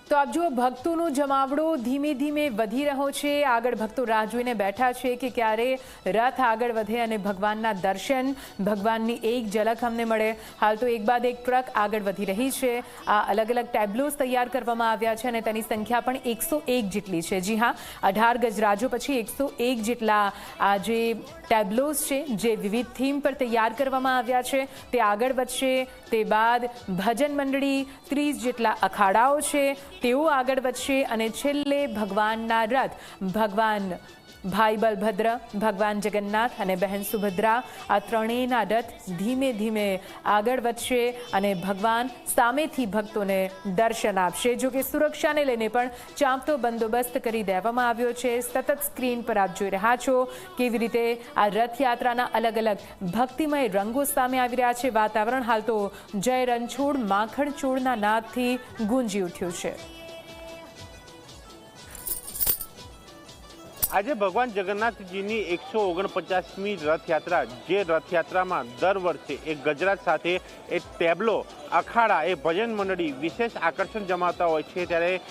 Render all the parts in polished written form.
તો આપ જુઓ ભક્તોનો જમાવડો ધીમે ધીમે વધી રહ્યો છે। આગળ ભક્તો રાહ જોઈને બેઠા છે કે ક્યારે રથ આગળ વધે અને ભગવાનના દર્શન, ભગવાનની એક ઝલક અમને મળે। હાલ તો એક બાદ એક ટ્રક આગળ વધી રહી છે। આ અલગ અલગ ટેબ્લોસ તૈયાર કરવામાં આવ્યા છે અને તેની સંખ્યા પણ 101 જેટલી છે। જી હા, 18 ગજરાજો પછી 101 જેટલા આ જે ટેબ્લોસ છે જે વિવિધ થીમ પર તૈયાર કરવામાં આવ્યા છે તે આગળ વધશે। તે બાદ ભજન મંડળી, 30 જેટલા અખાડાઓ છે તેઓ આગળ વધશે અને છેલ્લે ભગવાનના રથ, ભગવાન ભાઈ બલભદ્ર, ભગવાન જગન્નાથ અને બહેન સુભદ્રા, આ ત્રણેયના રથ ધીમે ધીમે આગળ વધશે અને ભગવાન સામેથી ભક્તોને દર્શન આપશે। જો કે સુરક્ષાને લઈને પણ ચાંપતો બંદોબસ્ત કરી દેવામાં આવ્યો છે। સતત સ્ક્રીન પર આપ જોઈ રહ્યા છો કેવી રીતે આ રથયાત્રાના અલગ અલગ ભક્તિમય રંગો સામે આવી રહ્યા છે। વાતાવરણ હાલ તો જય રણછોડ માખણ ચોળના નાદથી ગુંજી ઉઠ્યું છે। આજે ભગવાન જગન્નાથજીની 149મી રથયાત્રા, જે રથયાત્રામાં દર વર્ષે એક ગજરાજ સાથે એક ટેબ્લો, અખાડા, એ ભજન મંડળી વિશેષ આકર્ષણ જમાવતા હોય છે, ત્યારે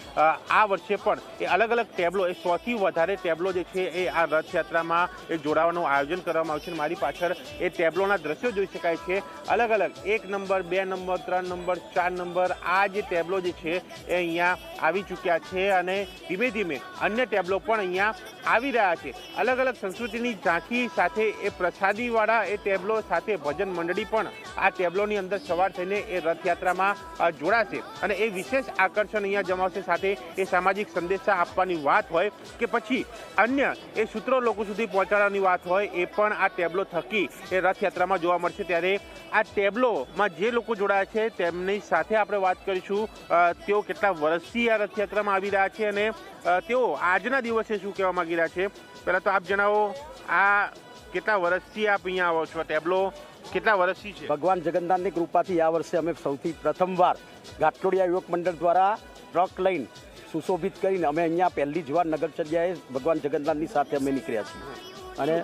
આ વર્ષે પણ એ અલગ અલગ ટેબ્લો, એ 100થી વધારે ટેબ્લો જે છે એ આ રથયાત્રામાં એ જોડાવાનું આયોજન કરવામાં આવ્યું છે। મારી પાછળ એ ટેબ્લોના દ્રશ્યો જોઈ શકાય છે। અલગ અલગ 1 નંબર, 2 નંબર, 3 નંબર, 4 નંબર, આ જે ટેબ્લો જે છે એ અહીંયા આવી ચૂક્યા છે અને ધીમે ધીમે અન્ય ટેબ્લો પણ અહીંયા આવી રહ્યા છે। અલગ અલગ સંસ્કૃતિની ઝાંખી સાથે એ પ્રસાદીવાળા એ ટેબ્લો સાથે ભજન મંડળી પણ આ ટેબ્લોની અંદર સવાર થઈને એ રથયાત્રામાં જોડાશે અને એ વિશેષ આકર્ષણ અહીંયા જમાવશે। સાથે એ સામાજિક સંદેશા આપવાની વાત હોય કે પછી અન્ય એ સૂત્રો લોકો સુધી પહોંચાડવાની વાત હોય, એ પણ આ ટેબ્લો થકી એ રથયાત્રામાં જોવા મળશે। ત્યારે આ ટેબ્લોમાં જે લોકો જોડાયા છે તેમની સાથે આપણે વાત કરીશું। તેઓ કેટલા વર્ષથી આ રથયાત્રામાં આવી રહ્યા છે અને તેઓ આજના દિવસે શું કહેવા માંગી રહ્યા છે। પહેલાં તો આપ જણાવો, આ કેટલા વર્ષથી આપ અહીંયા આવો છો? ટેબ્લો કેટલા વર્ષથી છે? ભગવાન જગન્નાથની કૃપાથી આ વર્ષે અમે સૌથી પ્રથમવાર ઘાટલોડિયા યુવક મંડળ દ્વારા ટ્રક લઈને સુશોભિત કરીને અમે અહીંયા પહેલી જ વાર નગરચર્યાએ ભગવાન જગન્નાથની સાથે અમે નીકળ્યા છીએ અને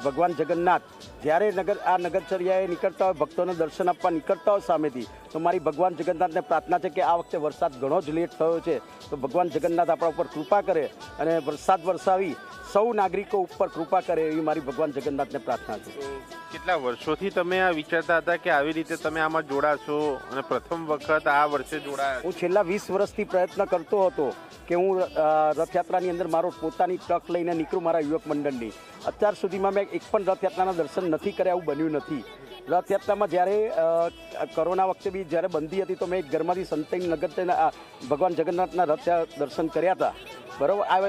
ભગવાન જગન્નાથ જ્યારે આ નગરચર્યાએ નીકળતા હોય, ભક્તોને દર્શન આપવા નીકળતા હોય સામેથી, તો મારી ભગવાન જગન્નાથને પ્રાર્થના છે કે આ વખતે વરસાદ ઘણો જ લેટ થયો છે, તો ભગવાન જગન્નાથ આપણા ઉપર કૃપા કરે અને વરસાદ વરસાવી સૌ નાગરિકો ઉપર કૃપા કરે એવી મારી ભગવાન જગન્નાથને પ્રાર્થના છે। કેટલા વર્ષોથી તમે આ વિચારતા હતા કે આવી રીતે તમે આમાં જોડાશો અને પ્રથમ વખત આ વર્ષે જોડાયા? હું છેલ્લા 20 વર્ષથી પ્રયત્ન કરતો હતો કે હું રથયાત્રાની અંદર મારો પોતાની ટ્રક લઈને નીકળું મારા યુવક મંડળની। અત્યાર સુધીમાં મેં એક પણ રથયાત્રાના દર્શન નથી કર્યા, એવું બન્યું નથી। રથયાત્રામાં જ્યારે કોરોના વખતે બી જ્યારે બંધી હતી તો મેં એક ઘરમાંથી સંતાઈ નગર ભગવાન જગન્નાથના રથ દર્શન કર્યા હતા, બરાબર। આ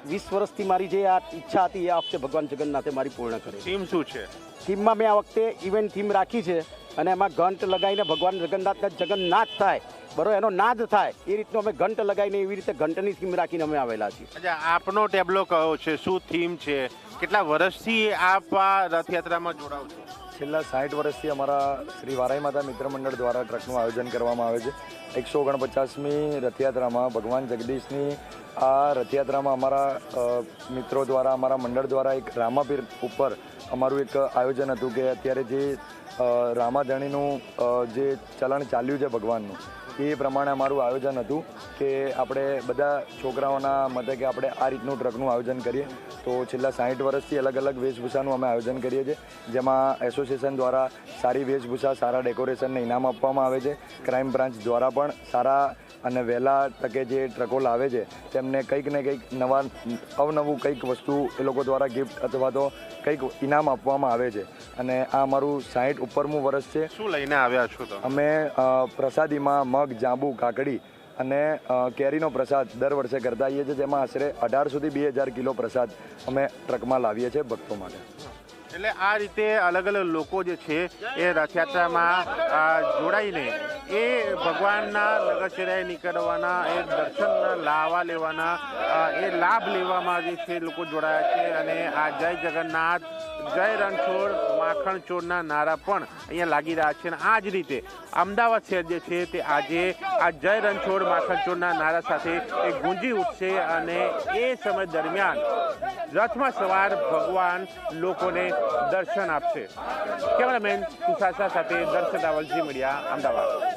20 વર્ષથી મારી જે આ ઈચ્છા હતી આ વખતે ભગવાન જગન્નાથે મારી પૂર્ણ કરી। થીમ શું છે? થીમમાં મેં આ વખતે ઇવેન્ટ થીમ રાખી છે અને એમાં ઘંટ લગાવીને ભગવાન જગન્નાથને જગન્નાથ થાય, બરાબર, એનો નાદ થાય એ રીતનો અમે ઘંટ લગાવીને એવી રીતે ઘંટની થીમ રાખીને અમે આવેલા છીએ। અચ્છા, આપનો ટેબ્લો કયો છે? શું થીમ છે? કેટલા વર્ષથી આપ આ રથયાત્રામાં જોડાવ છો? છેલ્લા 60 વર્ષથી અમારા શ્રી વારાઈ માતા મિત્ર મંડળ દ્વારા ટ્રકનું આયોજન કરવામાં આવે છે। 149મી રથયાત્રામાં ભગવાન જગદીશની આ રથયાત્રામાં અમારા મિત્રો દ્વારા, અમારા મંડળ દ્વારા એક રામાપીર ઉપર અમારું એક આયોજન હતું કે અત્યારે જે રામાધણીનું જે ચલણ ચાલ્યું છે ભગવાનનું, એ પ્રમાણે અમારું આયોજન હતું કે આપણે બધા છોકરાઓના મતે કે આપણે આ રીતનું ટ્રકનું આયોજન કરીએ। તો છેલ્લા 60 વર્ષથી અલગ અલગ વેશભૂષાનું અમે આયોજન કરીએ છીએ, જેમાં એસોસિએશન દ્વારા સારી વેશભૂષા, સારા ડેકોરેશનને ઇનામ આપવામાં આવે છે। ક્રાઇમ બ્રાન્ચ દ્વારા પણ સારા અને વહેલા તકે જે ટ્રકો લાવે છે તેમને કંઈક ને કંઈક અવનવું કંઈક વસ્તુ એ લોકો દ્વારા ગિફ્ટ અથવા તો કંઈક ઇનામ આપવામાં આવે છે અને આ અમારું 60 ઉપરમું વર્ષ છે। શું લઈને આવ્યા છો તમે? અમે પ્રસાદીમાં મગ, જાંબુ, કાકડી અને કેરીનો પ્રસાદ દર વર્ષે કરતા આવીએ છીએ, જેમાં આશરે 18 સુધી 2000 કિલો પ્રસાદ અમે ટ્રકમાં લાવીએ છીએ ભક્તો માટે। એટલે આ રીતે અલગ અલગ લોકો જે છે એ રથયાત્રામાં જોડાઈને એ ભગવાનના નગરચર્યાએ નીકળવાના, એ દર્શન લાવવા લેવાના, એ લાભ લેવામાં જે છે લોકો જોડાયા છે અને આ જય જગન્નાથ, જય રણછોડ માખણ ચોરના નારા પણ અહીંયા લાગી રહ્યા છે। અને આ જ રીતે અમદાવાદ શહેર જે છે તે આજે આ જય રણછોડ માખણ ચોરના નારા સાથે એ ગુંજી ઉઠશે અને એ સમય દરમિયાન રથમાં સવાર ભગવાન લોકોને દર્શન આપશે। કેમેરામેન તુષાર સાથે દર્શન રાવલ, ઝી મીડિયા, અમદાવાદ।